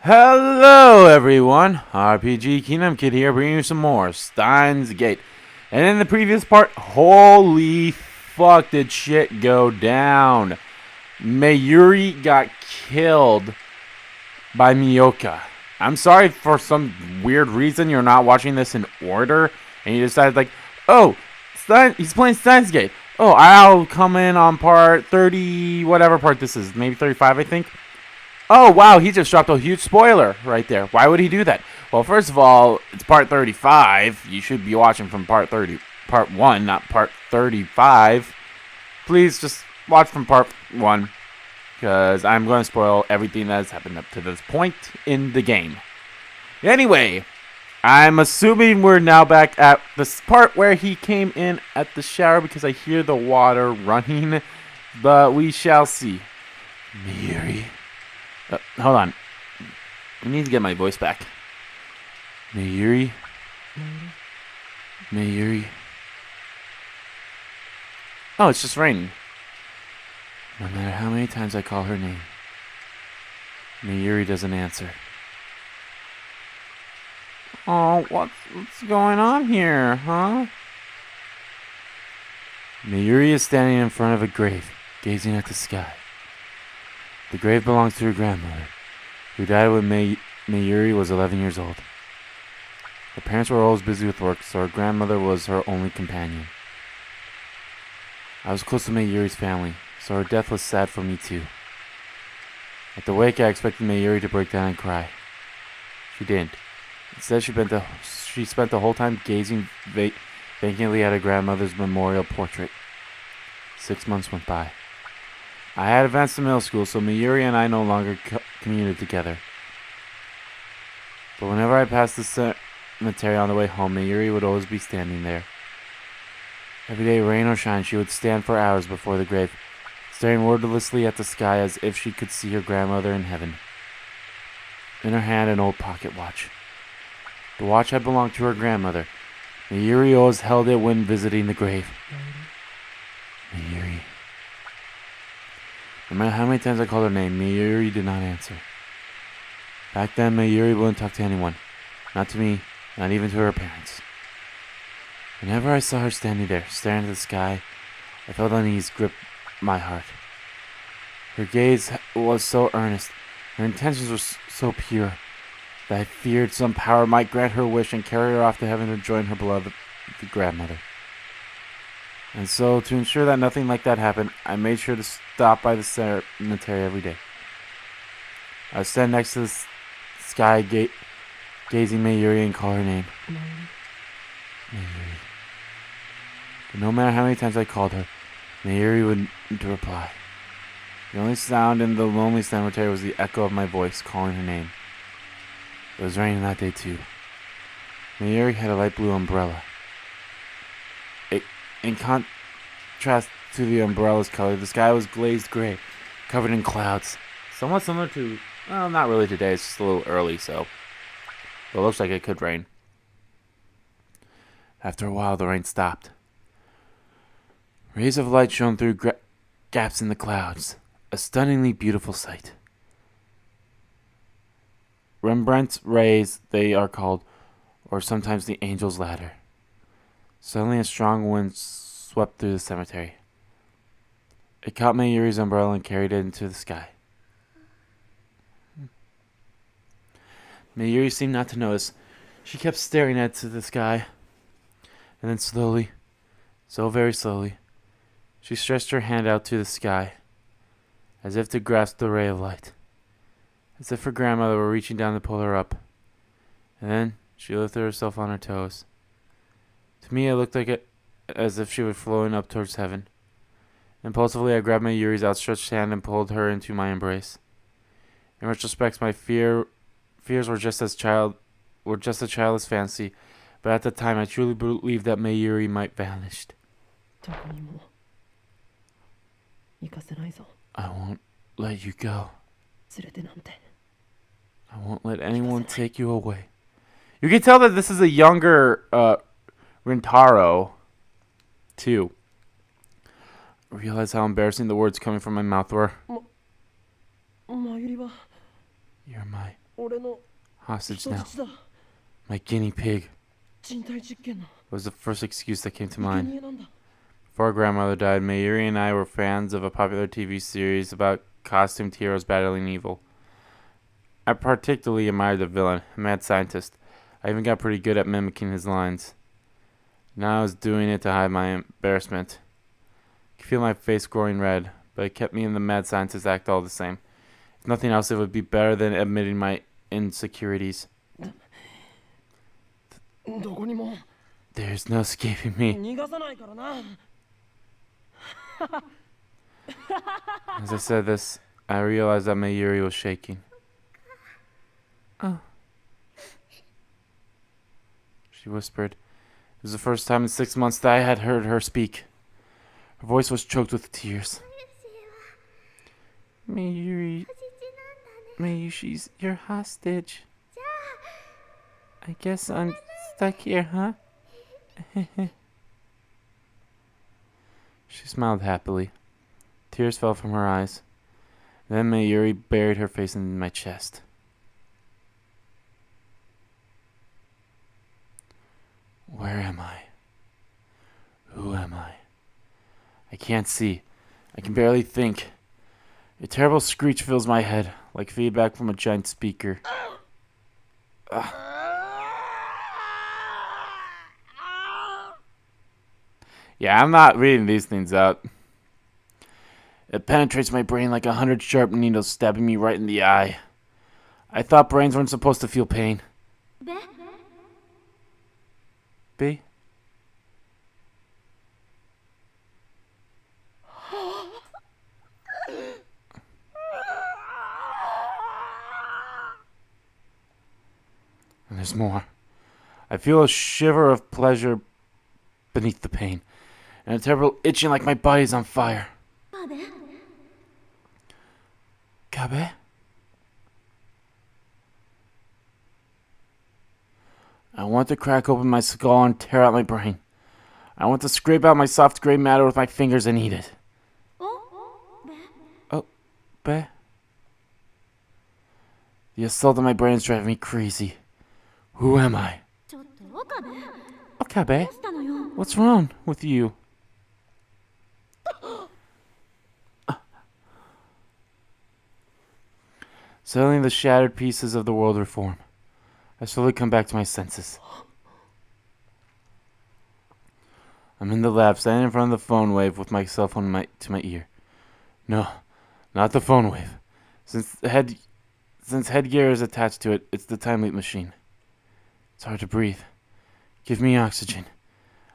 Hello everyone, RPG Kingdom Kid here bringing you some more Steins Gate. And in the previous part, holy fuck did shit go down. Mayuri got killed by Miyoka. I'm sorry for some weird reason you're not watching this in order and you decided like, oh, he's playing Steins Gate. Oh, I'll come in on part 30, whatever part this is, maybe 35 I think. Oh, wow, he just dropped a huge spoiler right there. Why would he do that? Well, first of all, it's part 35. You should be watching from part 1, not part 35. Please just watch from part 1, because I'm going to spoil everything that has happened up to this point in the game. Anyway, I'm assuming we're now back at this part where he came in at the shower because I hear the water running, but we shall see. Mayuri. Hold on. I need to get my voice back. Mayuri. Mayuri. Oh, it's just raining. No matter how many times I call her name, Mayuri doesn't answer. Oh, what's going on here, huh? Mayuri is standing in front of a grave, gazing at the sky. The grave belongs to her grandmother, who died when Mayuri was 11 years old. Her parents were always busy with work, so her grandmother was her only companion. I was close to Mayuri's family, so her death was sad for me too. At the wake, I expected Mayuri to break down and cry. She didn't. Instead, she spent the whole time gazing vacantly at her grandmother's memorial portrait. 6 months went by. I had advanced to middle school, so Mayuri and I no longer commuted together. But whenever I passed the cemetery on the way home, Mayuri would always be standing there. Every day, rain or shine, she would stand for hours before the grave, staring wordlessly at the sky as if she could see her grandmother in heaven. In her hand, an old pocket watch. The watch had belonged to her grandmother. Mayuri always held it when visiting the grave. Mayuri. No matter how many times I called her name, Mayuri did not answer. Back then, Mayuri wouldn't talk to anyone. Not to me, not even to her parents. Whenever I saw her standing there, staring at the sky, I felt unease grip my heart. Her gaze was so earnest, her intentions were so pure, that I feared some power might grant her wish and carry her off to heaven to join her beloved grandmother. And so, to ensure that nothing like that happened, I made sure to stop by the cemetery every day. I would stand next to the sky, gazing Mayuri and call her name. Mayuri. But no matter how many times I called her, Mayuri wouldn't reply. The only sound in the lonely cemetery was the echo of my voice calling her name. It was raining that day too. Mayuri had a light blue umbrella. In contrast to the umbrella's color, the sky was glazed gray, covered in clouds. Somewhat similar to, well, not really today, it's just a little early, so it looks like it could rain. After a while, the rain stopped. Rays of light shone through gaps in the clouds, a stunningly beautiful sight. Rembrandt's rays, they are called, or sometimes the angel's ladder. Suddenly a strong wind swept through the cemetery. It caught Mayuri's umbrella and carried it into the sky. Mayuri seemed not to notice. She kept staring at the sky. And then slowly, so very slowly, she stretched her hand out to the sky, as if to grasp the ray of light. As if her grandmother were reaching down to pull her up. And then she lifted herself on her toes. To me, it looked as if she were floating up towards heaven. Impulsively, I grabbed Mayuri's outstretched hand and pulled her into my embrace. In retrospect, my fears were just a childless fancy, but at the time, I truly believed that Mayuri might vanish. I won't let you go. I won't let anyone take you away. You can tell that this is a younger Rintaro, too. Realize how embarrassing the words coming from my mouth were. You're my Hostage now. My guinea pig was the first excuse that came to mind. Before our grandmother died, Mayuri and I were fans of a popular TV series about costumed heroes battling evil. I particularly admired the villain, a mad scientist. I even got pretty good at mimicking his lines. Now I was doing it to hide my embarrassment. I could feel my face growing red, but it kept me in the mad scientist act all the same. If nothing else, it would be better than admitting my insecurities. There's no escaping me. As I said this, I realized that Mayuri was shaking. Oh. She whispered. It was the first time in 6 months that I had heard her speak. Her voice was choked with tears. Mayuri, she's your hostage. I guess I'm stuck here, huh? She smiled happily. Tears fell from her eyes. Then Mayuri buried her face in my chest. Where am I? Who am I? I can't see. I can barely think. A terrible screech fills my head, like feedback from a giant speaker. Yeah, I'm not reading these things out. It penetrates my brain like 100 sharp needles stabbing me right in the eye. I thought brains weren't supposed to feel pain. B? And there's more. I feel a shiver of pleasure beneath the pain, and a terrible itching like my body's on fire. Kabe? I want to crack open my skull and tear out my brain. I want to scrape out my soft gray matter with my fingers and eat it. Oh, Be? The assault on my brain is driving me crazy. Who am I? Okabe, what's wrong with you? Suddenly the shattered pieces of the world reform. I slowly come back to my senses. I'm in the lab, standing in front of the phone wave with my cell phone to my ear. No, not the phone wave. Since headgear is attached to it, it's the time leap machine. It's hard to breathe. Give me oxygen.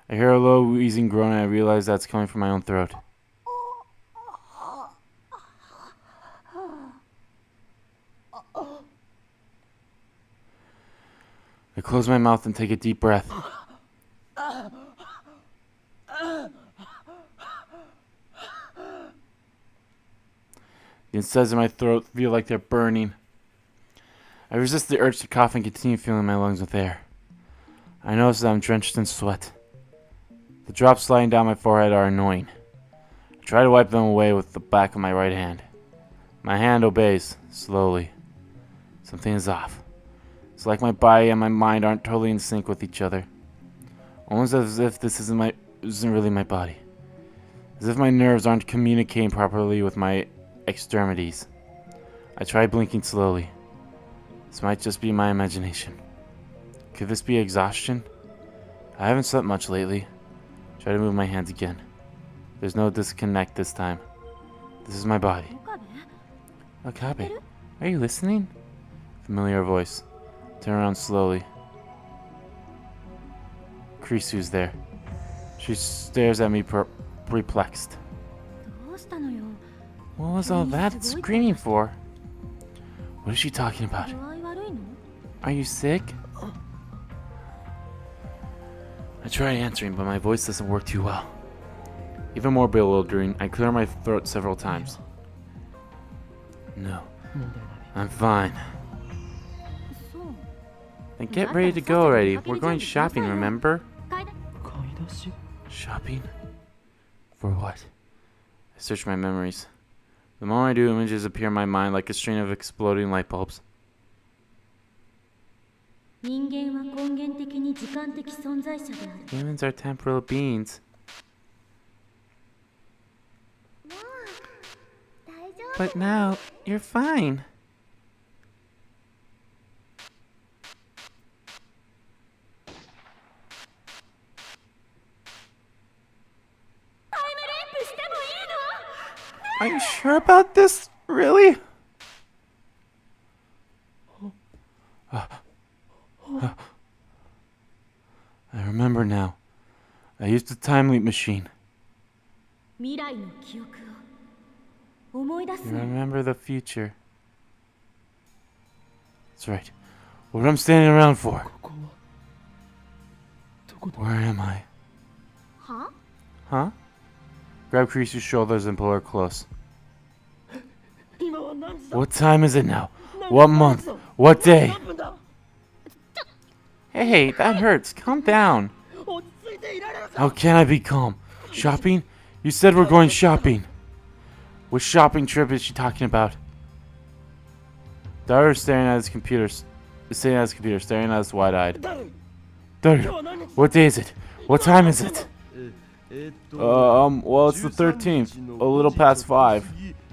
I hear a low wheezing groan and I realize that's coming from my own throat. I close my mouth and take a deep breath. The insides of my throat feel like they're burning. I resist the urge to cough and continue filling my lungs with air. I notice that I'm drenched in sweat. The drops sliding down my forehead are annoying. I try to wipe them away with the back of my right hand. My hand obeys, slowly. Something is off. It's like my body and my mind aren't totally in sync with each other. Almost as if this isn't really my body. As if my nerves aren't communicating properly with my extremities. I try blinking slowly. This might just be my imagination. Could this be exhaustion? I haven't slept much lately. Try to move my hands again. There's no disconnect this time. This is my body. Okabe, are you listening? Familiar voice. Turn around slowly. Krisu's there. She stares at me perplexed. What was all that screaming for? What is she talking about? Are you sick? I try answering, but my voice doesn't work too well. Even more bewildering, I clear my throat several times. No, I'm fine. Then get ready to go already. We're going shopping, remember? Shopping? For what? I search my memories. The moment I do, images appear in my mind like a string of exploding light bulbs. Humans are temporal beings. But now, you're fine. Are you sure about this? Really? I remember now. I used a time leap machine. You remember the future. That's right. What I'm standing around for. Where am I? Huh? Grab Creasy's shoulders and pull her close. What time is it now? What month? What day? Hey, that hurts. Calm down. How can I be calm? Shopping? You said we're going shopping. What shopping trip is she talking about? Daru's staring at his computer, staring at us wide-eyed. Daru, what day is it? What time is it? Well, it's the 13th, a little past 5.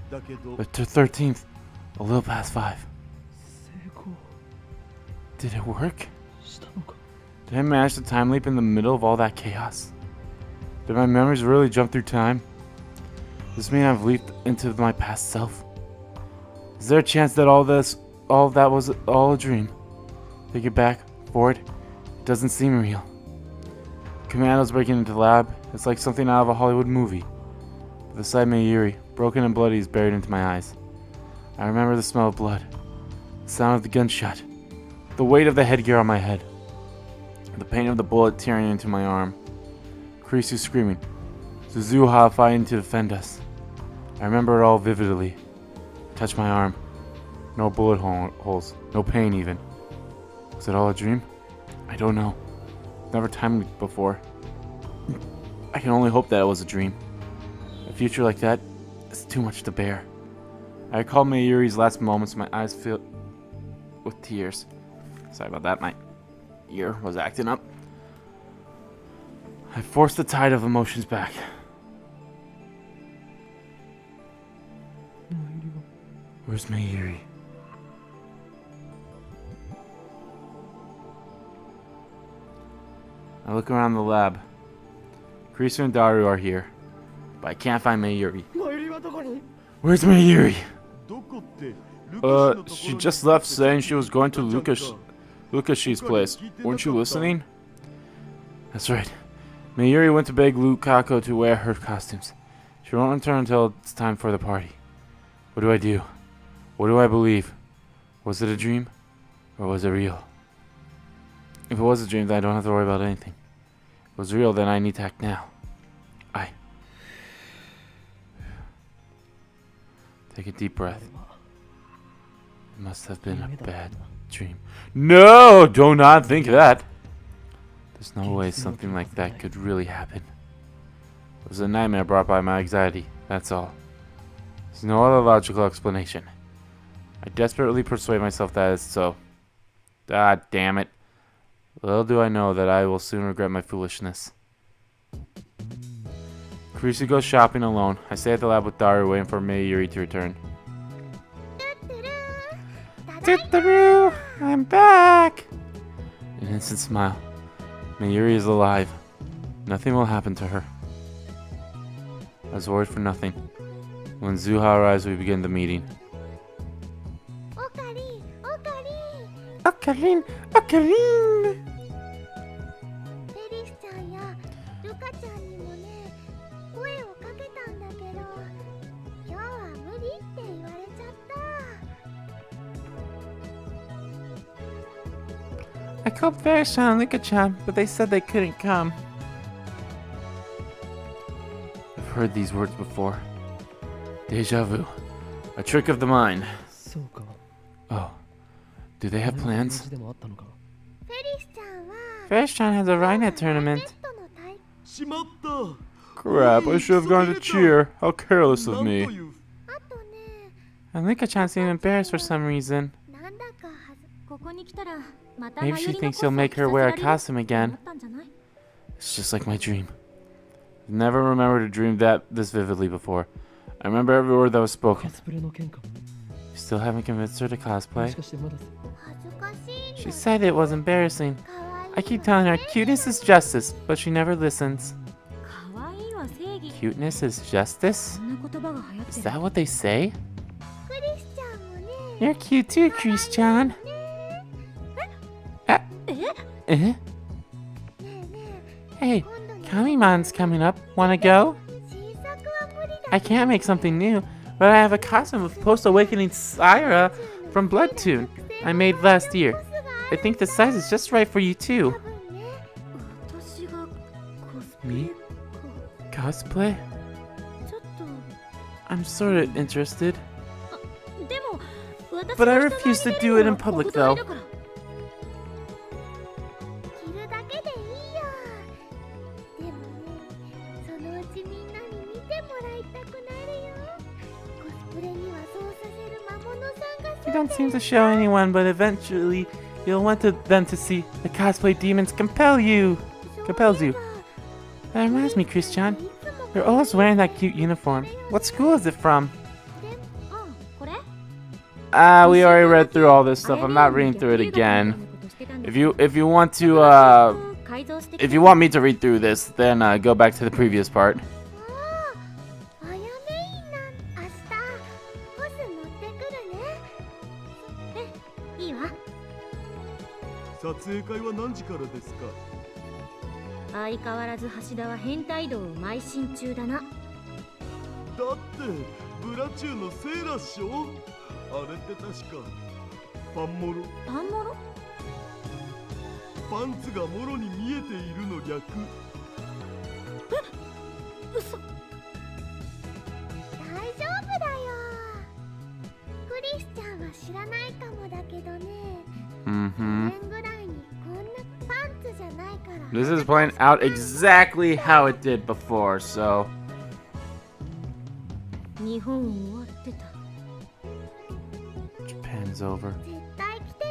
The 13th, a little past 5. Did it work? Did I manage to time leap in the middle of all that chaos? Did my memories really jump through time? Does this mean I've leaped into my past self? Is there a chance that all of that was all a dream? Take it back, forward. It doesn't seem real. Commandos breaking into the lab. It's like something out of a Hollywood movie. The sight Mayuri, broken and bloody, is buried into my eyes. I remember the smell of blood, the sound of the gunshot, the weight of the headgear on my head, the pain of the bullet tearing into my arm. Kurisu screaming, Suzuha fighting to defend us. I remember it all vividly. Touch my arm. No bullet holes, no pain even. Was it all a dream? I don't know. Never timed it before. I can only hope that it was a dream. A future like that is too much to bear. I recall Mayuri's last moments, my eyes filled with tears. Sorry about that, my ear was acting up. I forced the tide of emotions back. Where's Mayuri? I look around the lab. Kurisu and Daru are here, but I can't find Mayuri. Where's Mayuri? She just left saying she was going to Lukashi's place. Weren't you listening? That's right. Mayuri went to beg Lukako to wear her costumes. She won't return until it's time for the party. What do I do? What do I believe? Was it a dream? Or was it real? If it was a dream, then I don't have to worry about anything. If it was real, then I need to act now. Take a deep breath. It must have been a bad dream. No! Do not think that! There's no way something like that could really happen. It was a nightmare brought by my anxiety, that's all. There's no other logical explanation. I desperately persuade myself that it's so. God damn it. Little do I know that I will soon regret my foolishness. Kurisu goes shopping alone. I stay at the lab with Daru waiting for Mayuri to return. Tutaru! I'm back! An instant smile. Mayuri is alive. Nothing will happen to her. I was worried for nothing. When Zuha arrives, we begin the meeting. Orkarin! Orkarin! I called Verishan and Lika-chan, but they said they couldn't come. I've heard these words before. Deja vu. A trick of the mind. Oh. Do they have plans? Verishan has a Rhinet tournament. Crap, I should have gone to cheer. How careless of me. And Lika-chan seemed embarrassed for some reason. Maybe she thinks you'll make her wear a costume again. It's just like my dream. Never remembered a dream this vividly before. I remember every word that was spoken. You still haven't convinced her to cosplay? She said it was embarrassing. I keep telling her cuteness is justice, but she never listens. Cuteness is justice? Is that what they say? You're cute too, Christian. Hey, Kamimon's coming up. Wanna go? I can't make something new, but I have a costume of Post-Awakening Syra from Bloodtune I made last year. I think the size is just right for you too. Me? Cosplay? I'm sorta interested. But I refuse to do it in public though. You don't seem to show anyone, but eventually you'll want them to see the cosplay demons compels you. That reminds me, Christian. You're always wearing that cute uniform. What school is it from? We already read through all this stuff. I'm not reading through it again. If you want me to read through this, then go back to the previous part. This is playing out exactly how it did before, so. Japan's over.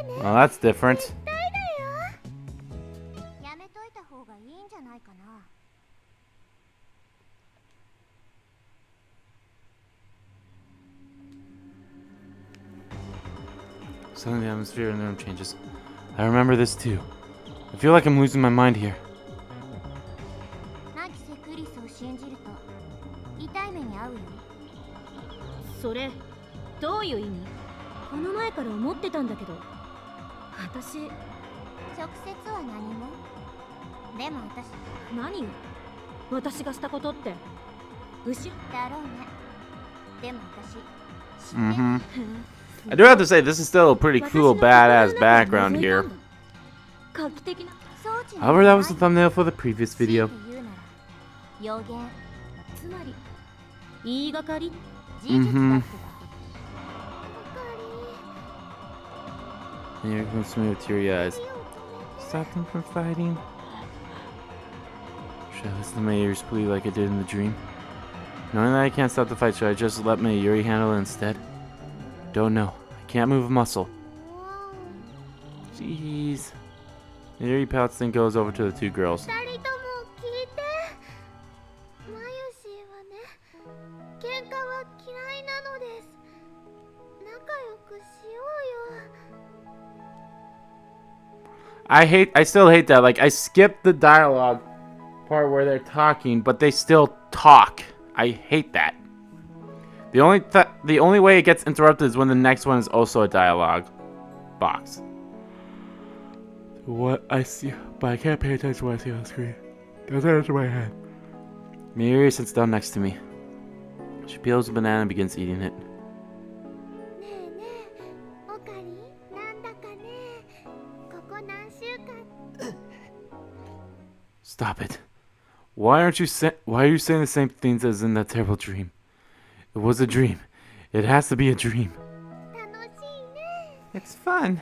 Well, that's different. Suddenly the atmosphere in the room changes. I remember this too. I feel like I'm losing my mind here. I do have to say, this is still a pretty cool, badass background here. However, that was the thumbnail for the previous video. And here comes me with teary eyes. Stop them from fighting. Should I listen to Mayuri's plea like I did in the dream? Knowing that I can't stop the fight, should I just let Mayuri handle it instead? Don't know. I can't move a muscle. Jeez. Mayuri pouts, then goes over to the two girls. I still hate that. Like, I skipped the dialogue part where they're talking, but they still talk. I hate that. The only way it gets interrupted is when the next one is also a dialogue box. What I see, but I can't pay attention to what I see on the screen. Goes right into my head. Mayuri sits down next to me. She peels a banana and begins eating it. Stop it. Why are you saying the same things as in that terrible dream? It was a dream. It has to be a dream. It's fun.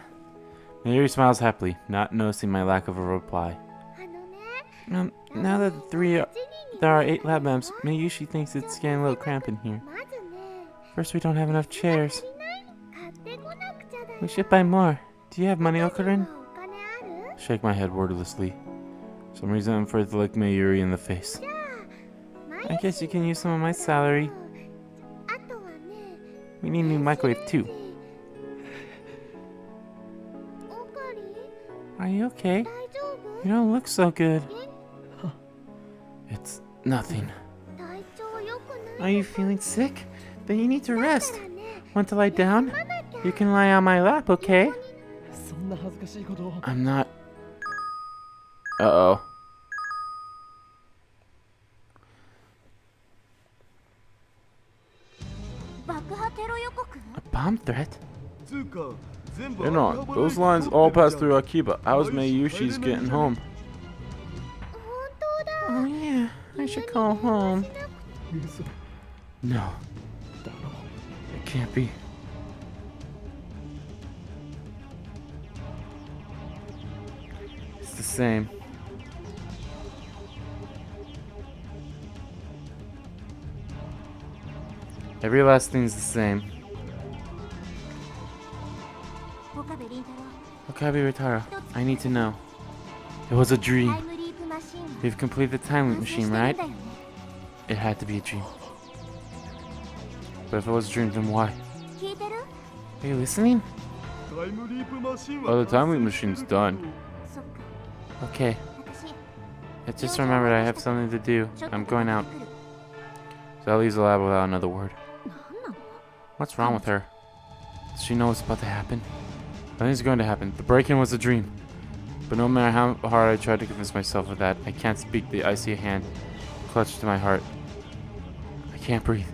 Mayuri smiles happily, not noticing my lack of a reply. Now that there are 8 lab lamps, Mayushi thinks it's getting a little cramped in here. First, we don't have enough chairs. We should buy more. Do you have money, Orkarin? Shake my head wordlessly. For some reason I'm afraid to look Mayuri in the face. I guess you can use some of my salary. We need a new microwave too. Are you okay? You don't look so good. It's nothing. Are you feeling sick? Then you need to rest. Want to lie down? You can lie on my lap, okay? I'm not... Uh-oh. A bomb threat? You know, those lines all pass through Akiba. How's Mayushi's getting home? Oh yeah, I should call home. No. It can't be. It's the same. Every last thing's the same. Okabe Ritaro, I need to know. It was a dream. We've completed the time loop machine, right? It had to be a dream. But if it was a dream, then why? Are you listening? Oh, the time loop machine's done. Okay. I just remembered I have something to do. I'm going out. So that leaves the lab without another word. What's wrong with her? Does she know what's about to happen? Nothing's going to happen. The break-in was a dream. But no matter how hard I tried to convince myself of that, I can't speak. The icy hand clutched to my heart. I can't breathe.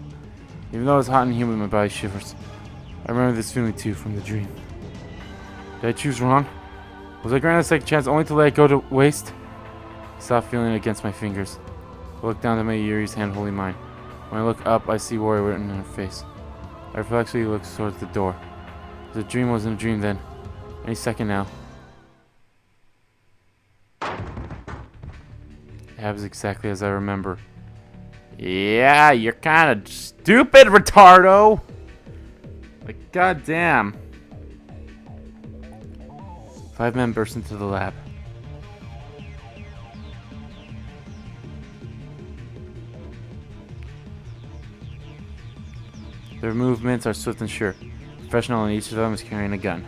Even though it's hot and humid, my body shivers. I remember this feeling too from the dream. Did I choose wrong? Was I granted a second chance only to let it go to waste? I stopped feeling it against my fingers. I looked down at Mayuri's hand holding mine. When I look up, I see worry written in her face. I reflexively looked towards the door. The dream wasn't a dream then. Any second now. It happens exactly as I remember. Yeah, you're kind of stupid, retardo! Like, goddamn. 5 men burst into the lab. Their movements are swift and sure. Professional, and each of them is carrying a gun.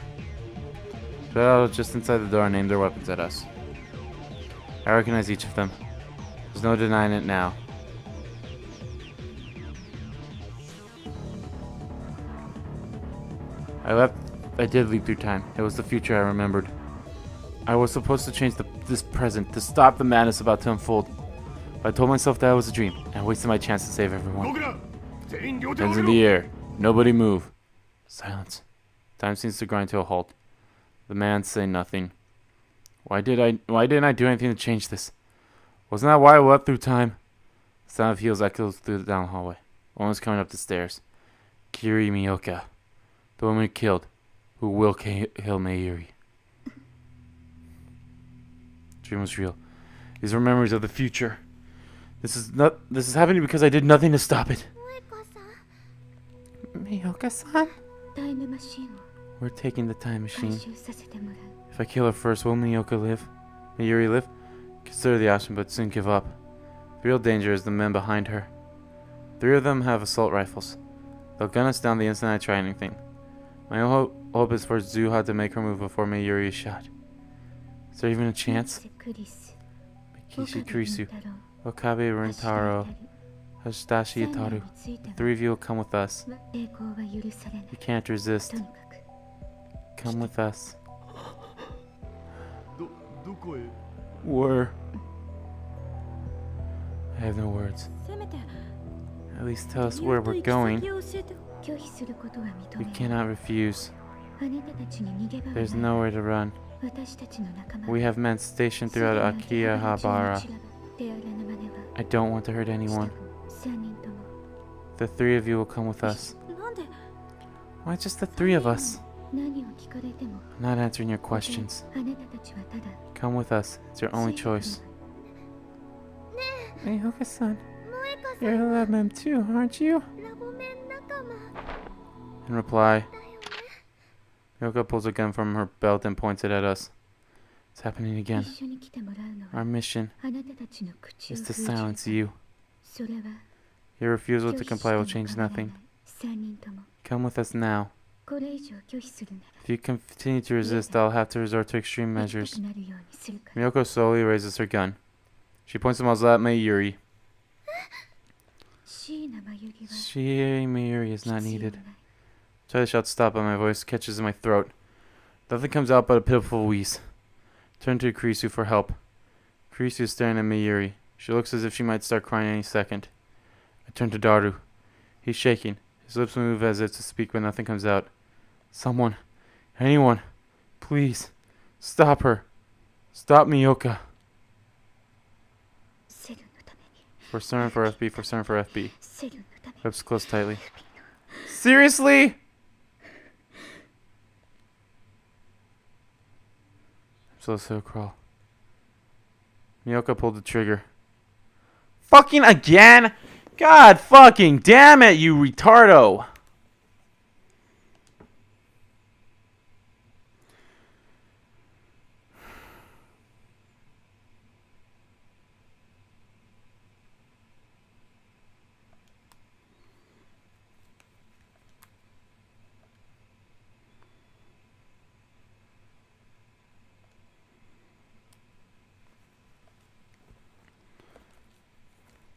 Spread out just inside the door and aimed their weapons at us. I recognize each of them. There's no denying it now. I did leap through time. It was the future I remembered. I was supposed to change this present, to stop the madness about to unfold. But I told myself that it was a dream, and I wasted my chance to save everyone. Hands in the air. Nobody move. Silence. Time seems to grind to a halt. The man say nothing. Why didn't I do anything to change this? Wasn't that why I leapt through time? The sound of heels echoes through the down hallway. One was coming up the stairs. Kiri Miyoka. The woman who killed. Who will kill Mayuri. Dream was real. These were memories of the future. This is happening because I did nothing to stop it. Miyoka-san? We're taking the time machine. If I kill her first, will Miyoka live? Mayuri live? Consider the option, but soon give up. The real danger is the men behind her. 3 of them have assault rifles. They'll gun us down the instant I try anything. My hope is for Zuha to make her move before Mayuri is shot. Is there even a chance? Mikishi Kurisu, Okabe Rintaro, Hashitashi Itaru. The 3 of you will come with us. You can't resist. Come with us. Where? I have no words. At least tell us where we're going. We cannot refuse. There's nowhere to run. We have men stationed throughout Akihabara. I don't want to hurt anyone. The 3 of you will come with us. Why just the 3 of us? I'm not answering your questions. Come with us. It's your only choice. Miyoka-san, you're a lab mem too, aren't you? In reply, Miyoka pulls a gun from her belt and points it at us. It's happening again. Our mission is to silence you. Your refusal to comply will change nothing. Come with us now. If you continue to resist, I'll have to resort to extreme measures. Miyoko slowly raises her gun. She points the muzzle at Mayuri. Mayuri is not needed. Try to shout stop, but my voice catches in my throat. Nothing comes out but a pitiful wheeze. Turn to Kurisu for help. Kurisu is staring at Mayuri. She looks as if she might start crying any second. I turn to Daru. He's shaking. His lips move as if to speak, but nothing comes out. Someone. Anyone. Please. Stop her. Stop Miyoka. For CERN for FB, for CERN for FB. Lips closed tightly. Seriously? I'm so crawl. Miyoka pulled the trigger. Fucking again? God fucking damn it, you retardo!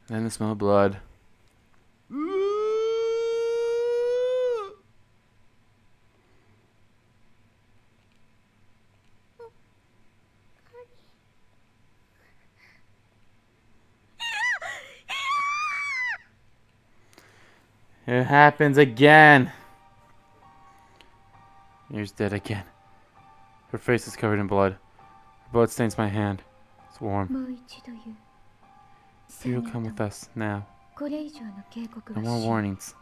Then the smell of blood. It happens again. Here's dead again. Her face is covered in blood. Her blood stains my hand. It's warm. You will come with us now. No more warnings.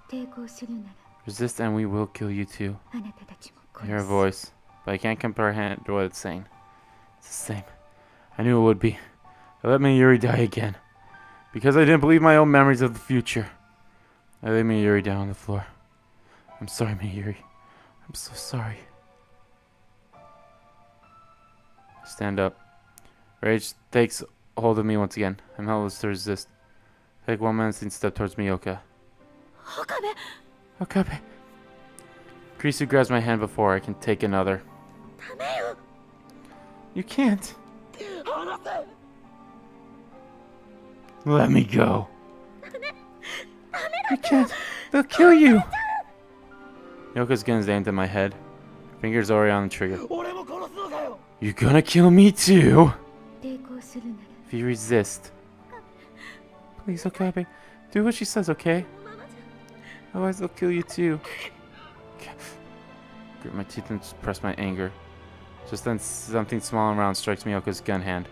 Resist and we will kill you too. I hear a voice, but I can't comprehend what it's saying. It's the same. I knew it would be. I let Mayuri die again. Because I didn't believe my own memories of the future. I laid Mayuri down on the floor. I'm sorry, Mayuri. I'm so sorry. I stand up. Rage takes hold of me once again. I'm helpless to resist. I take one menacing step towards Miyoka. Okabe. Kurisu grabs my hand before I can take another. You can't. Let me go. You can't. They'll kill you. Miyoka's gun is aimed at my head. Fingers already on the trigger. You're gonna kill me too. If you resist. Please, Okabe. Do what she says, okay? Otherwise they'll kill you too. Grit my teeth and suppress my anger. Just then something small and round strikes Miyoka's gun hand.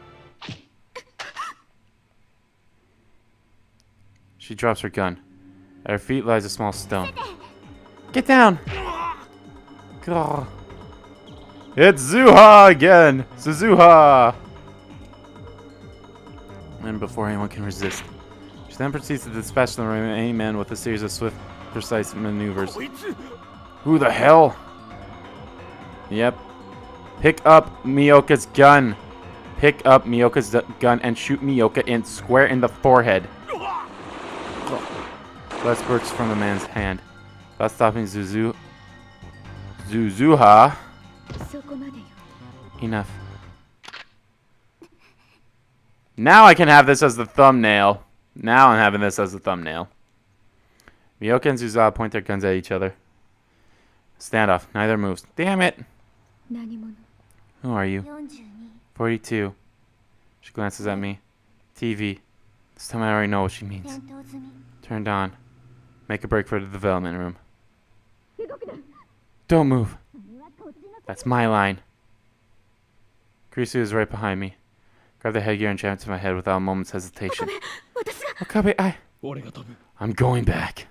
She drops her gun. At her feet lies a small stone. Get down! Grr. It's Zuha again! Suzuha! And before anyone can resist, she then proceeds to dispatch the remaining men with a series of swift, precise maneuvers. Who the hell? Yep. Pick up Miyoka's gun. Pick up Miyoka's gun and shoot Miyoka square in the forehead. Blood spurts from the man's hand. Without stopping Zuzuha. Enough. Now I can have this as the thumbnail. Now I'm having this as the thumbnail. Miyoka and Zuzuha point their guns at each other. Standoff. Neither moves. Damn it. Who are you? 42. She glances at me. TV. This time I already know what she means. Turned on. Make a break for the development room. Don't move. That's my line. Kurisu is right behind me. Grab the headgear and jam it to my head without a moment's hesitation. Okabe, I'm going back.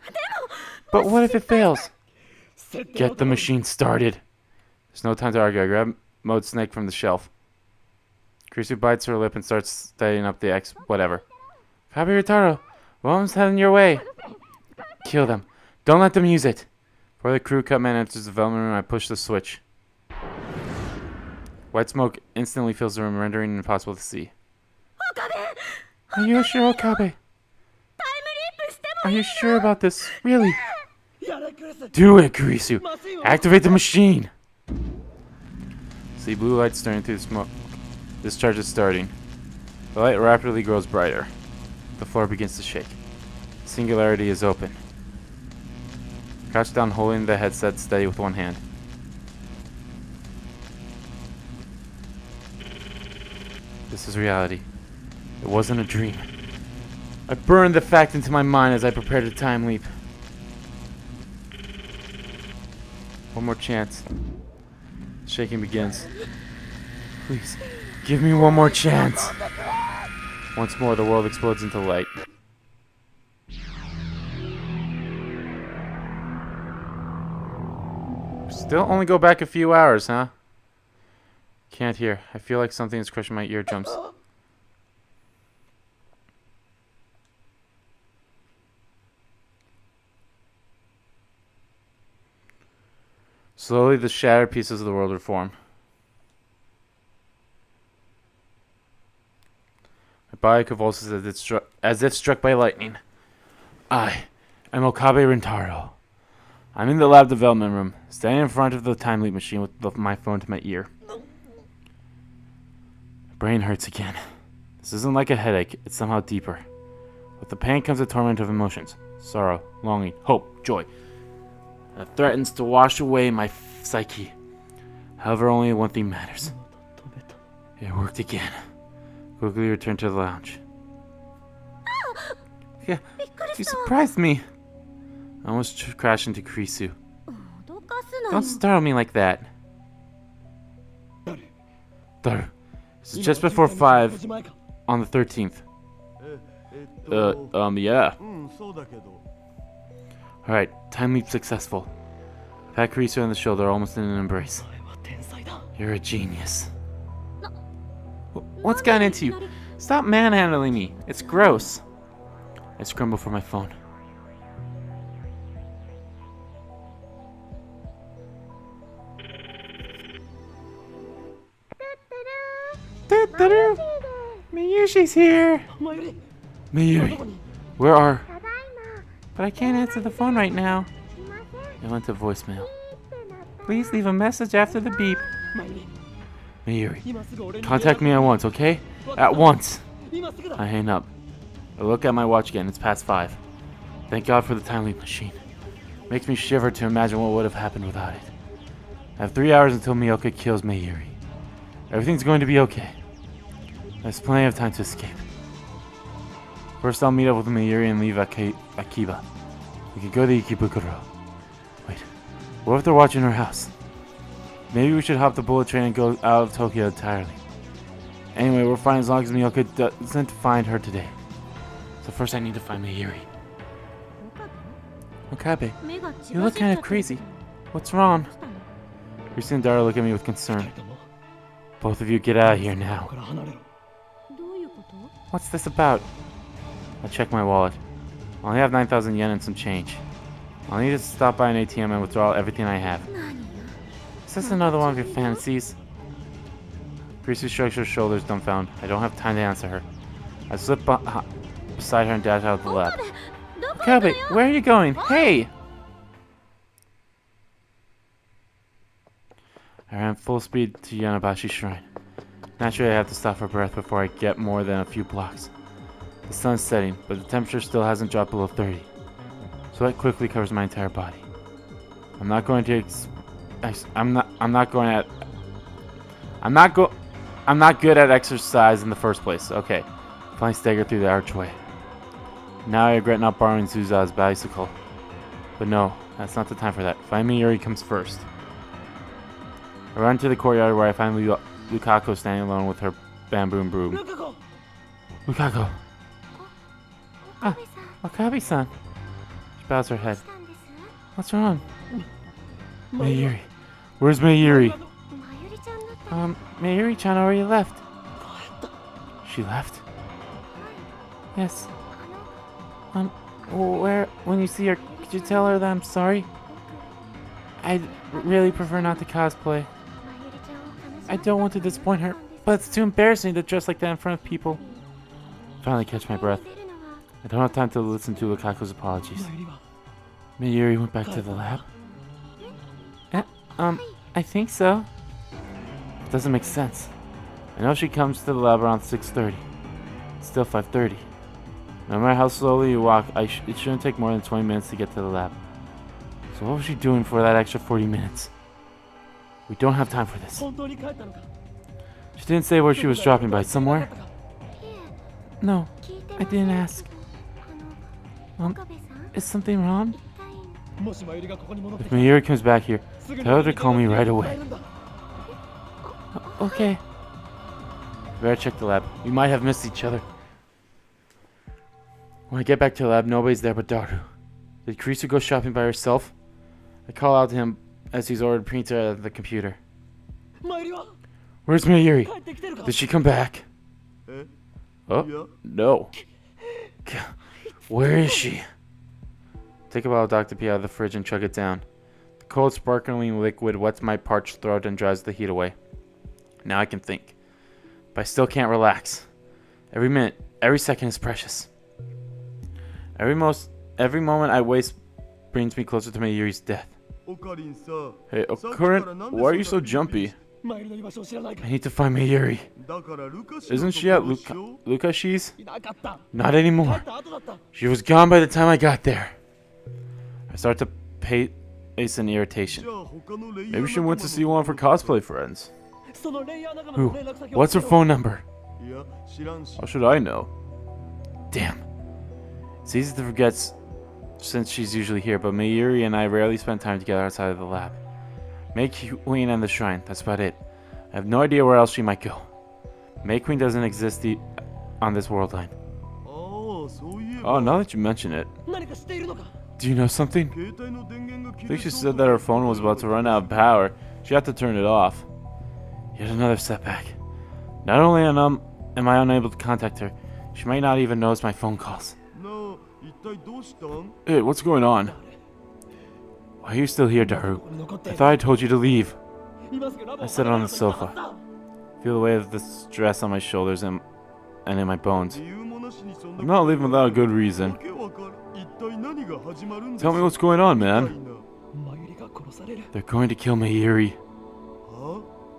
But what if it fails? Get the machine started. There's no time to argue. I grab Mode Snake from the shelf. Kurisu bites her lip and starts studying up the whatever. Okabe Ritaro, Willem's heading your way. Kill them. Don't let them use it. Before the crew cut man enters the development room, I push the switch. White smoke instantly fills the room, rendering it impossible to see. Are you sure, Okabe? Are you sure about this? Really? Do it, Kurisu. Activate the machine. See blue light stirring through the smoke. This charge is starting. The light rapidly grows brighter. The floor begins to shake. Singularity is open. Crouch down, holding the headset steady with one hand. This is reality. It wasn't a dream. I burned the fact into my mind as I prepared a time leap. One more chance. Shaking begins. Please, give me one more chance. Once more, the world explodes into light. Still only go back a few hours, huh? Can't hear. I feel like something is crushing my eardrums. Slowly, the shattered pieces of the world reform. My body convulses as if struck by lightning. I am Okabe Rintaro. I'm in the lab development room, standing in front of the time leap machine with my phone to my ear. My brain hurts again. This isn't like a headache, it's somehow deeper. With the pain comes a torment of emotions. Sorrow, longing, hope, joy. It threatens to wash away my psyche. However, only one thing matters. It worked again. Quickly returned to the lounge. Yeah, you surprised me. I almost crashed into Kurisu. Don't startle me like that. Daru, this is just before 5 on the 13th. Yeah. Alright, time leap successful. Pat Kurisu on the shoulder, almost in an embrace. You're a genius. What's gotten into you? Stop manhandling me. It's gross. I scramble for my phone. Miyushi's here. Mayuri, where are? But I can't answer the phone right now. It went to voicemail. Please leave a message after the beep. Mayuri, contact me at once, okay? At once. I hang up. I look at my watch again. It's past 5. Thank God for the time leap machine. Makes me shiver to imagine what would have happened without it. I have 3 hours until Miyoka kills Mayuri. Everything's going to be okay. There's plenty of time to escape. First, I'll meet up with Mayuri and leave Akiba. We can go to Ikebukuro. Wait, what if they're watching our house? Maybe we should hop the bullet train and go out of Tokyo entirely. Anyway, we're fine as long as Miyoka doesn't find her today. So first I need to find Mayuri. Okabe, you look kind of crazy. What's wrong? Risa and Dara look at me with concern. Both of you get out of here now. What's this about? I check my wallet. I only have 9,000 yen and some change. I'll need to stop by an ATM and withdraw everything I have. Is this another one of your fantasies? Kurisu shrugs her shoulders dumbfounded. I don't have time to answer her. I slip beside her and dash out of the lab. Okabe, where are you going? Hey! I ran full speed to Yanabashi Shrine. Naturally, I have to stop for breath before I get more than a few blocks. The sun's setting, but the temperature still hasn't dropped below 30. Sweat quickly covers my entire body. I'm not good at exercise in the first place. Okay. Finally stagger through the archway. Now I regret not borrowing Zuza's bicycle. But no, that's not the time for that. Find Mayuri comes first. I run to the courtyard where I find Lukako standing alone with her bamboo broom. Lukako! Ah, Wakabe-san! She bows her head. What's wrong? Mayuri. Where's Mayuri? Mayuri-chan already left. She left? Yes. When you see her, could you tell her that I'm sorry? I'd really prefer not to cosplay. I don't want to disappoint her, but it's too embarrassing to dress like that in front of people. Finally catch my breath. I don't have time to listen to Lukaku's apologies. Mayuri went back to the lab. I think so. It doesn't make sense. I know she comes to the lab around 6:30. It's still 5:30. No matter how slowly you walk, it shouldn't take more than 20 minutes to get to the lab. So what was she doing for that extra 40 minutes? We don't have time for this. She didn't say where she was dropping by. Somewhere? No, I didn't ask. Is something wrong? If Mayuri comes back here, tell her to call me right away. Okay. Better check the lab. We might have missed each other. When I get back to the lab, nobody's there but Daru. Did Kurisu go shopping by herself? I call out to him as he's ordered printer out of the computer. Where's Mayuri? Did she come back? Oh, no. Where is she? Take a bottle of Dr. P out of the fridge and chug it down. The cold, sparkling liquid wets my parched throat and drives the heat away. Now I can think. But I still can't relax. Every minute, every second is precious. Every moment I waste brings me closer to Mayuri's death. Hey, Orkarin, why are you so jumpy? I need to find Mayuri. Isn't she at Lukashi's? Not anymore. She was gone by the time I got there. I start to pace in irritation. Maybe she went to see one of her cosplay friends. Who? What's her phone number? How should I know? Damn. It's easy to forget since she's usually here, but Mayuri and I rarely spend time together outside of the lab. May Queen and the shrine, that's about it. I have no idea where else she might go. May Queen doesn't exist on this world line. Oh, now that you mention it. Do you know something? I think she said that her phone was about to run out of power. She had to turn it off. Yet another setback. Not only am I unable to contact her, she might not even notice my phone calls. Hey, what's going on? Why are you still here, Daru? I thought I told you to leave. I sit on the sofa. Feel the weight of the stress on my shoulders and in my bones. I'm not leaving without a good reason. Tell me what's going on, man. They're going to kill Mayuri.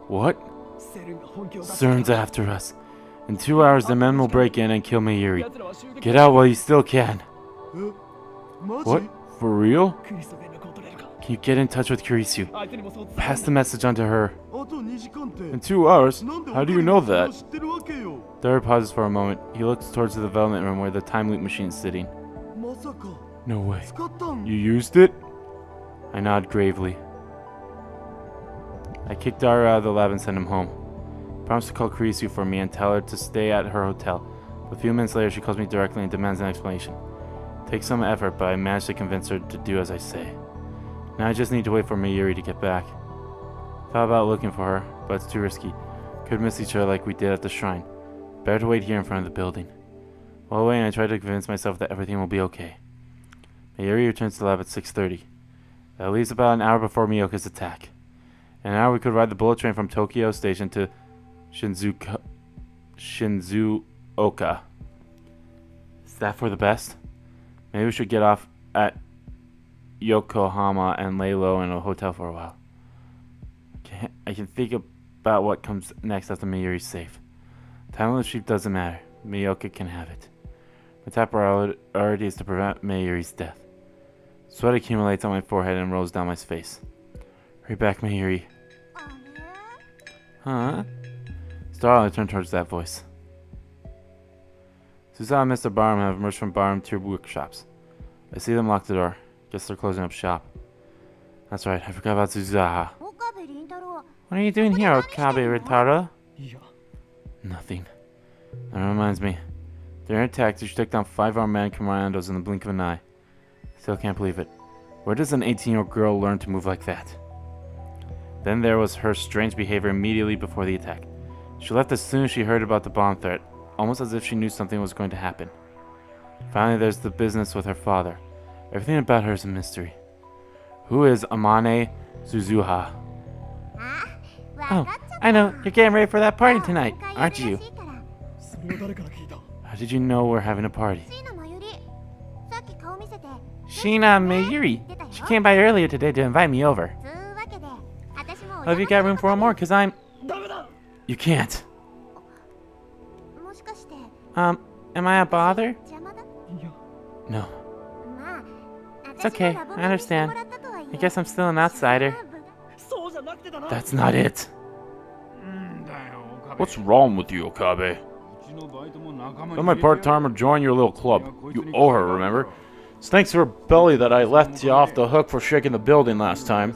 What? CERN's after us. In 2 hours, the men will break in and kill Mayuri. Get out while you still can. What? For real? Can you get in touch with Kurisu? Pass the message on to her. In 2 hours? How do you know that? Daru pauses for a moment. He looks towards the development room where the time loop machine is sitting. No way. You used it? I nod gravely. I kick Daru out of the lab and send him home. I promise to call Kurisu for me and tell her to stay at her hotel. But a few minutes later, she calls me directly and demands an explanation. It takes some effort, but I manage to convince her to do as I say. Now I just need to wait for Mayuri to get back. Thought about looking for her, but it's too risky. Could miss each other like we did at the shrine. Better to wait here in front of the building. While waiting, I try to convince myself that everything will be okay. Mayuri returns to the lab at 6:30. That leaves about an hour before Miyoka's attack. In an hour we could ride the bullet train from Tokyo Station to Shinzuoka. Is that for the best? Maybe we should get off at Yokohama and lay low in a hotel for a while. I can think about what comes next after Mayuri's safe. Time on the sheep doesn't matter. Miyoka can have it. My top priority is to prevent Mayuri's death. Sweat accumulates on my forehead and rolls down my face. Hurry back, Mayuri. Huh? Startled, I turn towards that voice. Suzawa and Mr. Barham have emerged from Barham Tier workshops. I see them lock the door. Guess they're closing up shop. That's right, I forgot about Suzawa. What are you doing here, Okabe Rintaro? Nothing. That reminds me. During her attack, she took down 5 armed man commandos in the blink of an eye. Still can't believe it. Where does an 18-year-old girl learn to move like that? Then there was her strange behavior immediately before the attack. She left as soon as she heard about the bomb threat, almost as if she knew something was going to happen. Finally, there's the business with her father. Everything about her is a mystery. Who is Amane Suzuha? Oh, I know, you're getting ready for that party tonight, aren't you? How did you know we're having a party? Sheena Mayuri. She came by earlier today to invite me over. Have you got room for one more? Cause I'm... You can't. Am I a bother? No. It's okay, I understand. I guess I'm still an outsider. That's not it. What's wrong with you, Okabe? Let my part-timer join your little club. You owe her, remember? It's thanks to her belly that I left you off the hook for shaking the building last time.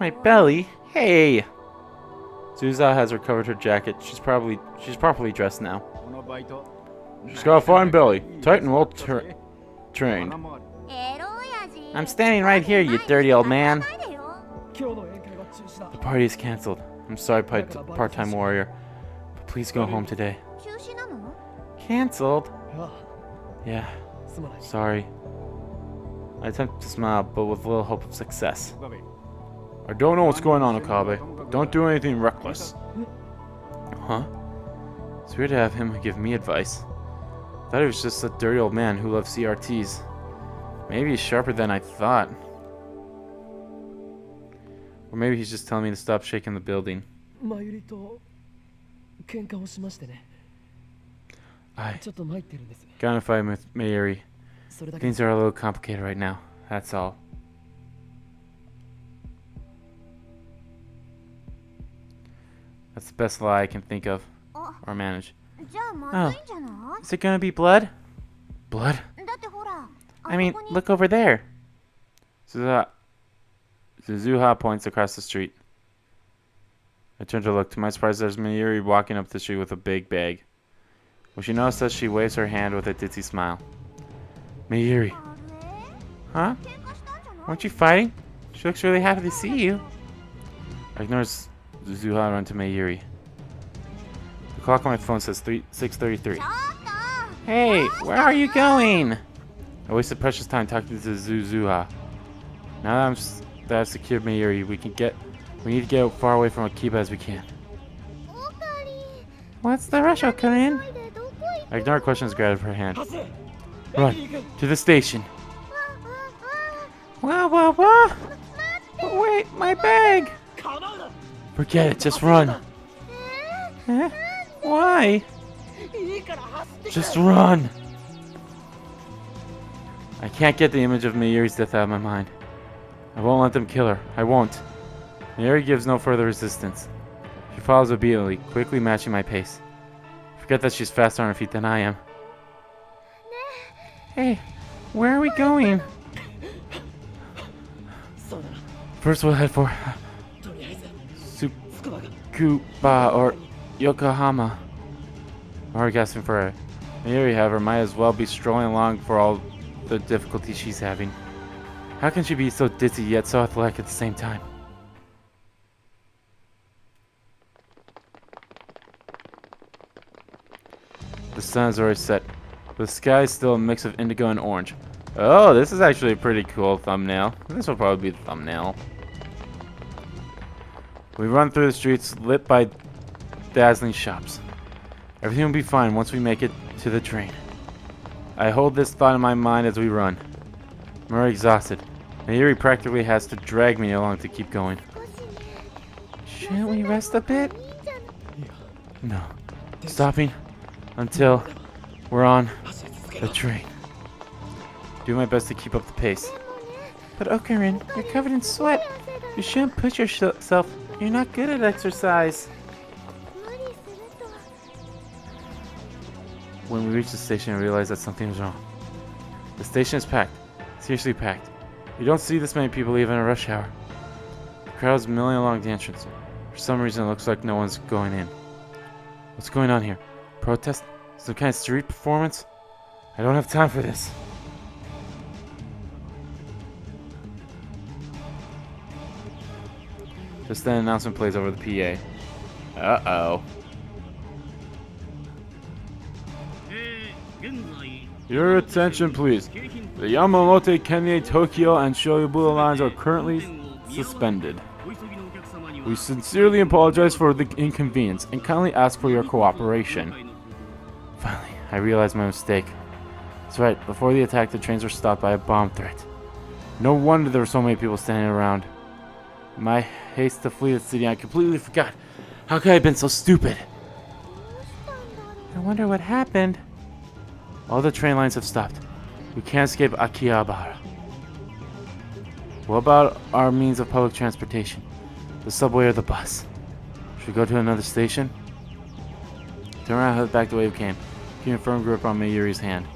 My belly? Hey! Zuza has recovered her jacket. She's properly dressed now. She's got a fine belly. Tight and well trained. I'm standing right here, you dirty old man. The party is cancelled. I'm sorry, part-time warrior. But please go home today. Cancelled? Yeah. Sorry. I attempt to smile, but with little hope of success. I don't know what's going on, Okabe. Don't do anything reckless. Huh? It's weird to have him give me advice. I thought he was just a dirty old man who loved CRTs. Maybe he's sharper than I thought. Or maybe he's just telling me to stop shaking the building. I got in a fight with Mayuri. Things are a little complicated right now. That's all. That's the best lie I can think of. Or manage. Oh. Is it gonna be blood? Blood? I mean, look over there. Suzuha points across the street. I turn to look. To my surprise, there's Mayuri walking up the street with a big bag. When she notices, she waves her hand with a ditzy smile. Mayuri. Huh? Weren't you fighting? She looks really happy to see you. I ignore Suzuha and run to Mayuri. The clock on my phone says 6:33. Hey, where are you going? I wasted precious time talking to Suzuha. Now that I've secured Mayuri, we need to get as far away from Akiba as we can. What's the rush, Orkarin? I ignore questions, grab her hand. Run to the station. Wah. Wait, my bag. Forget it, just run. Eh? Why? Just run. I can't get the image of Mayuri's death out of my mind. I won't let them kill her. I won't. Mayuri gives no further resistance. She follows obediently, quickly matching my pace. Forget that she's faster on her feet than I am. Hey, where are we going? First we'll head for Tsukuba or Yokohama. I'm already gasping for her. Mayuri, however, might as well be strolling along for all the difficulty she's having. How can she be so ditzy yet so athletic at the same time? The sun is already set. The sky is still a mix of indigo and orange. Oh, this is actually a pretty cool thumbnail. This will probably be the thumbnail. We run through the streets lit by dazzling shops. Everything will be fine once we make it to the train. I hold this thought in my mind as we run. I'm already exhausted. Mayuri practically has to drag me along to keep going. Shouldn't we rest a bit? No. Stopping until we're on the train. Do my best to keep up the pace. But Orkarin, you're covered in sweat. You shouldn't push yourself. You're not good at exercise. When we reach the station, I realize that something is wrong. The station is packed. Seriously packed. You don't see this many people even in a rush hour. The crowd's milling along the entrance. For some reason, it looks like no one's going in. What's going on here? Protest? Some kind of street performance? I don't have time for this. Just then, an announcement plays over the PA. Uh-oh. Your attention, please. The Yamamote, Kenie, Tokyo, and Shoyoburo lines are currently suspended. We sincerely apologize for the inconvenience and kindly ask for your cooperation. Finally, I realized my mistake. That's right, before the attack, the trains were stopped by a bomb threat. No wonder there were so many people standing around. In my haste to flee the city, I completely forgot. How could I have been so stupid? I wonder what happened. All the train lines have stopped. We can't escape Akihabara. What about our means of public transportation? The subway or the bus? Should we go to another station? Turn around and head back the way we came, keeping a firm grip on Mayuri's hand.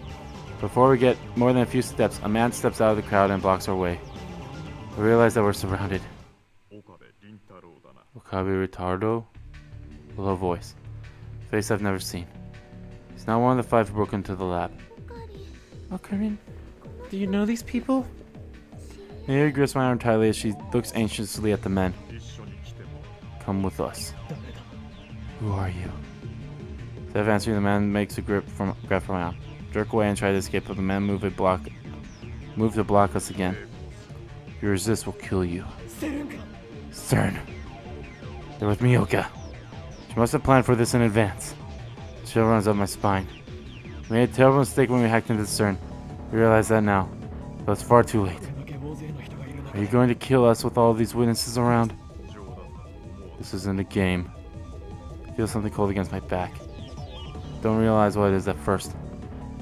Before we get more than a few steps, a man steps out of the crowd and blocks our way. I realize that we're surrounded. Okabe Retardo? A low voice. Face I've never seen. He's not one of the 5 who broke into the lab. Orkarin, do you know these people? Mayuri grips my arm tightly as she looks anxiously at the men. Come with us. Who are you? Instead of answering, the man makes a grab from my arm. Jerk away and try to escape, but the man move to block us again. If you resist, we'll kill you. Stern. They're with Miyoka. She must have planned for this in advance. Chill runs up my spine. We made a terrible mistake when we hacked into Stern. We realize that now, but it's far too late. Are you going to kill us with all of these witnesses around? This isn't a game. I feel something cold against my back. Don't realize what it is at first.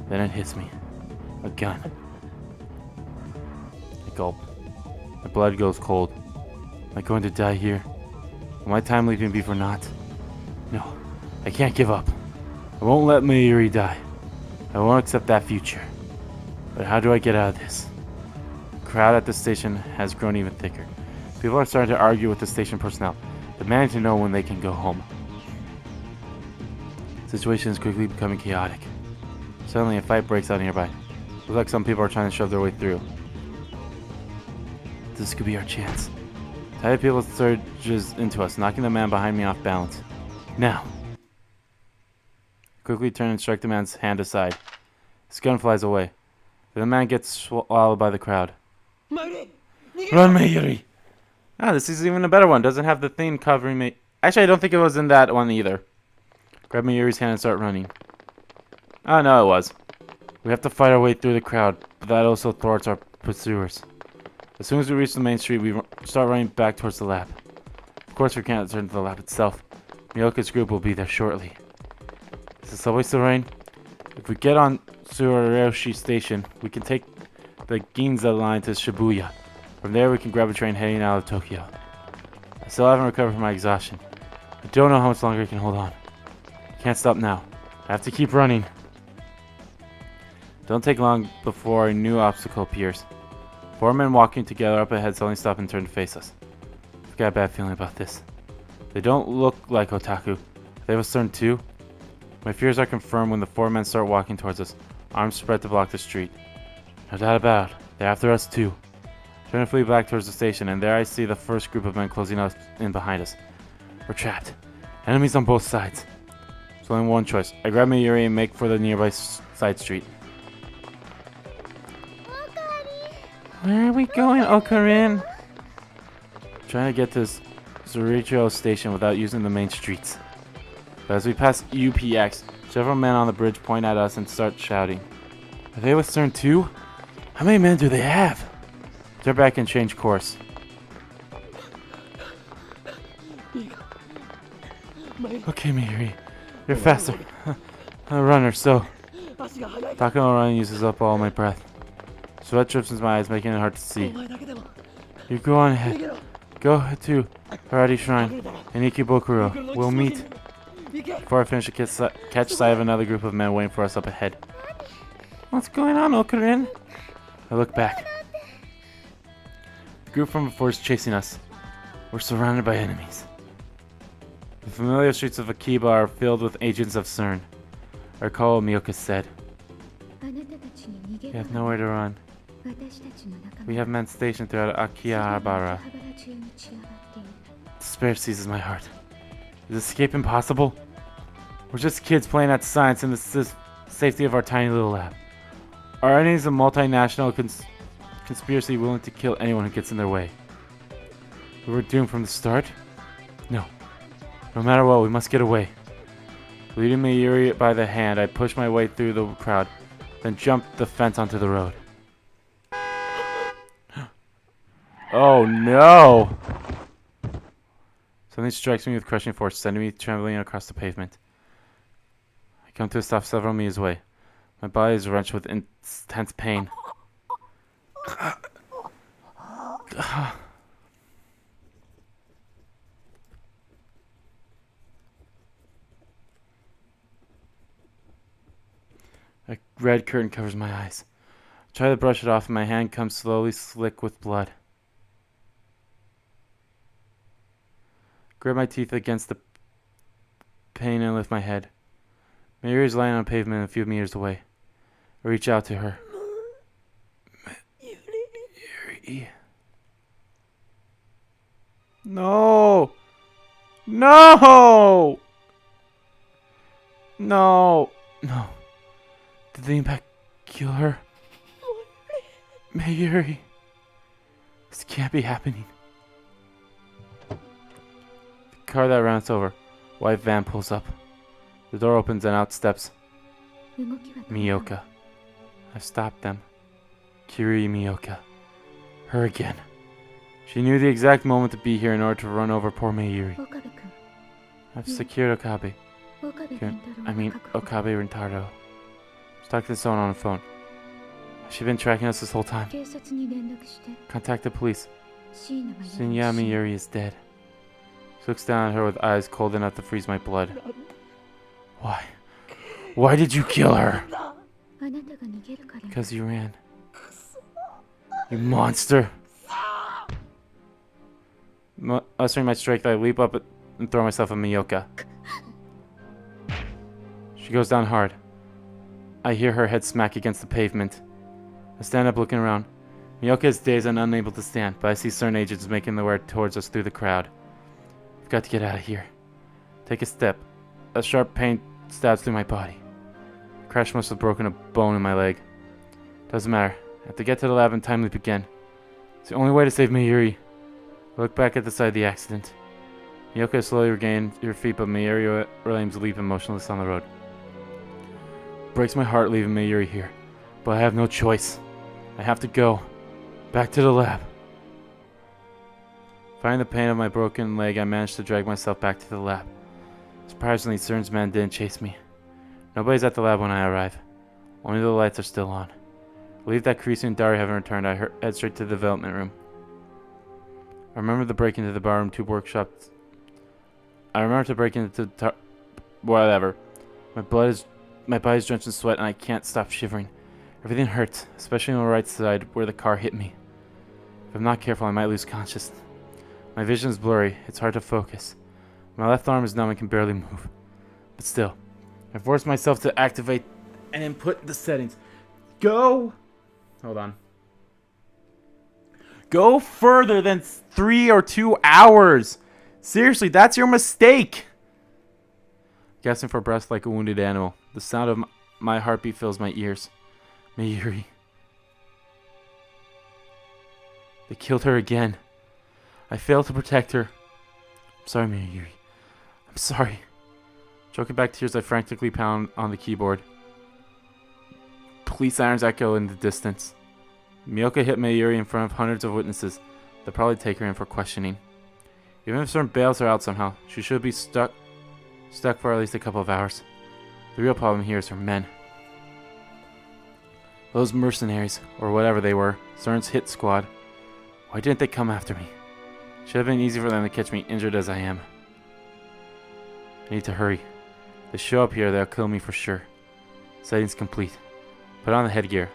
Then it hits me. A gun. I gulp. My blood goes cold. Am I going to die here? Will my time leaving be for naught? No, I can't give up. I won't let Mayuri die. I won't accept that future. But how do I get out of this? The crowd at the station has grown even thicker. People are starting to argue with the station personnel, demanding to know when they can go home. The situation is quickly becoming chaotic. Suddenly, a fight breaks out nearby. Looks like some people are trying to shove their way through. This could be our chance. A tide of people surges into us, knocking the man behind me off balance. Now! I quickly turn and strike the man's hand aside. His gun flies away. Then the man gets swallowed by the crowd. Run, Mayuri! Ah, this is even a better one. Doesn't have the thing covering me. Actually, I don't think it was in that one either. Grab Mayuri's hand and start running. Oh, no, it was. We have to fight our way through the crowd, but that also thwarts our pursuers. As soon as we reach the main street, we start running back towards the lab. Of course, we can't return to the lab itself. Miyoka's group will be there shortly. Is the subway still running? If we get on Tsuruyoshi Station, we can take the Ginza line to Shibuya. From there, we can grab a train heading out of Tokyo. I still haven't recovered from my exhaustion. I don't know how much longer I can hold on. I can't stop now. I have to keep running. Don't take long before a new obstacle appears. 4 men walking together up ahead suddenly stop and turn to face us. I've got a bad feeling about this. They don't look like otaku. They have a certain too. My fears are confirmed when the 4 men start walking towards us, arms spread to block the street. No doubt about it, they're after us too. Trying to flee back towards the station, and there I see the first group of men closing up in behind us. We're trapped. Enemies on both sides. There's only one choice. I grab Mayuri and make for the nearby side street. Where are we going, Orkarin? Trying to get to Zuricho Station without using the main streets. But as we pass UPX, several men on the bridge point at us and start shouting. Are they with CERN too? How many men do they have? Turn back and change course. Okay, Mayuri. You're faster. A runner, so. Talking while running uses up all my breath. Sweat drips into my eyes, making it hard to see. You go on ahead. Go to Haradi Shrine and Ikebukuro. We'll meet. Before I finish, I catch sight of another group of men waiting for us up ahead. What's going on, Orkarin? I look back. The group from before is chasing us. We're surrounded by enemies. The familiar streets of Akiba are filled with agents of CERN. I recall what Miyoka said. We have nowhere to run. We have men stationed throughout Akihabara. Despair seizes my heart. Is escape impossible? We're just kids playing at science in the safety of our tiny little lab. Are enemies a multinational conspiracy willing to kill anyone who gets in their way? We were doomed from the start? No. No matter what, we must get away. Leading Mayuri by the hand, I pushed my way through the crowd, then jumped the fence onto the road. Oh no! Something strikes me with crushing force, sending me trembling across the pavement. I come to a stop several meters away. My body is wrenched with intense pain. A red curtain covers my eyes. I try to brush it off and my hand comes slowly slick with blood. Grip my teeth against the pain and lift my head. Mayuri is lying on the pavement a few meters away. I reach out to her. Mayuri. No! No! No! No. Did the impact kill her? Mayuri. This can't be happening. The car that ran us over. White van pulls up. The door opens and out steps Miyoka. I've stopped them. Kiri Miyoka. Her again. She knew the exact moment to be here in order to run over poor Mayuri. I've secured Okabe. Okabe Rintaro. Stuck to someone on the phone. Has she been tracking us this whole time? Contact the police. Shinya Mayuri is dead. She looks down at her with eyes cold enough to freeze my blood. Why? Why did you kill her? Because you ran. You monster! Mustering my strength, I leap up and throw myself at Miyoka. She goes down hard. I hear her head smack against the pavement. I stand up looking around. Miyoka is dazed and unable to stand, but I see certain agents making their way towards us through the crowd. We've got to get out of here. Take a step. A sharp pain stabs through my body. Crash must have broken a bone in my leg. Doesn't matter. I have to get to the lab and time leap again. It's the only way to save Mayuri. I look back at the site of the accident. Miyoka slowly regained her feet, but Mayuri remains leaping motionless on the road. Breaks my heart leaving Mayuri here, but I have no choice. I have to go. Back to the lab. Finding the pain of my broken leg, I managed to drag myself back to the lab. Surprisingly, Cern's man didn't chase me. Nobody's at the lab when I arrive. Only the lights are still on. Relieved that Kurisu and Dari haven't returned, I head straight to the development room. I remember to break into the barroom to workshops. Whatever. My body's drenched in sweat and I can't stop shivering. Everything hurts, especially on the right side where the car hit me. If I'm not careful, I might lose consciousness. My vision is blurry, it's hard to focus. My left arm is numb and can barely move. But still, I force myself to activate and input the settings. Hold on. Go further than 3 or 2 hours. Seriously, that's your mistake. Gasping for breath like a wounded animal. The sound of my heartbeat fills my ears. Mayuri. They killed her again. I failed to protect her. I'm sorry, Mayuri. I'm sorry. Choking back tears, I frantically pound on the keyboard. Police sirens echo in the distance. Miyoka hit Mayuri in front of hundreds of witnesses. They'll probably take her in for questioning. Even if Cern bails her out somehow, she should be stuck for at least a couple of hours. The real problem here is her men. Those mercenaries, or whatever they were, Cern's hit squad. Why didn't they come after me? Should have been easy for them to catch me, injured as I am. I need to hurry. If they show up here, they'll kill me for sure. Settings complete. Put on the headgear.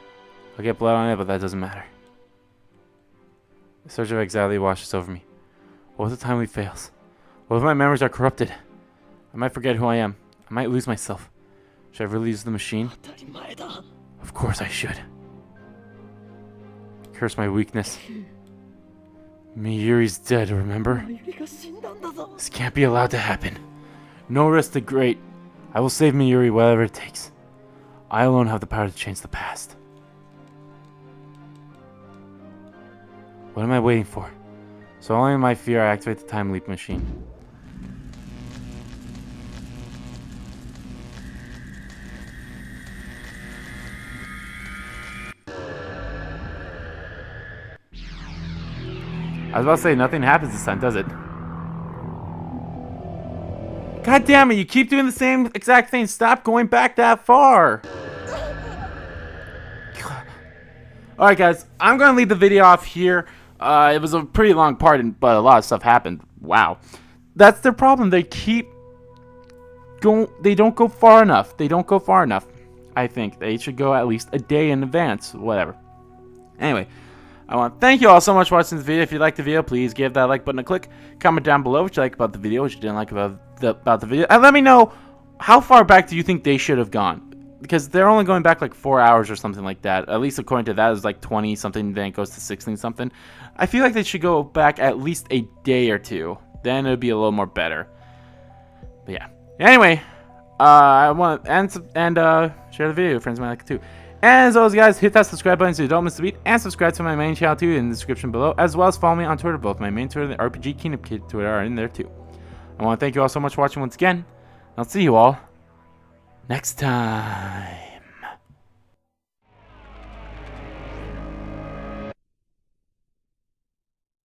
I'll get blood on it, but that doesn't matter. The surge of anxiety washes over me. What if the time leap fails? What if my memories are corrupted? I might forget who I am. I might lose myself. Should I really use the machine? Of course I should. Curse my weakness. Mayuri's dead, remember? This can't be allowed to happen. No risk too great. I will save Mayuri whatever it takes. I alone have the power to change the past. What am I waiting for? So only in my fear I activate the time leap machine. I was about to say, nothing happens this time, does it? God damn it, you keep doing the same exact thing. Stop going back that far. Alright guys, I'm going to leave the video off here. It was a pretty long part, but a lot of stuff happened. Wow. That's their problem. They keep going. They don't go far enough. They don't go far enough. I think they should go at least a day in advance. Whatever. Anyway, I want to thank you all so much for watching this video. If you liked the video, please give that like button a click. Comment down below what you like about the video, what you didn't like about the video. And let me know, how far back do you think they should have gone? Because they're only going back like 4 hours or something like that. At least according to that, it's like 20 something, then it goes to 16 something. I feel like they should go back at least a day or two. Then it would be a little more better. But yeah. Anyway, I want to share the video. Your friends might like it too. And as always, guys, hit that subscribe button so you don't miss the beat. And subscribe to my main channel too in the description below. As well as follow me on Twitter. Both my main Twitter and the RPG Kingdom Kid Twitter are in there too. I want to thank you all so much for watching once again. I'll see you all next time.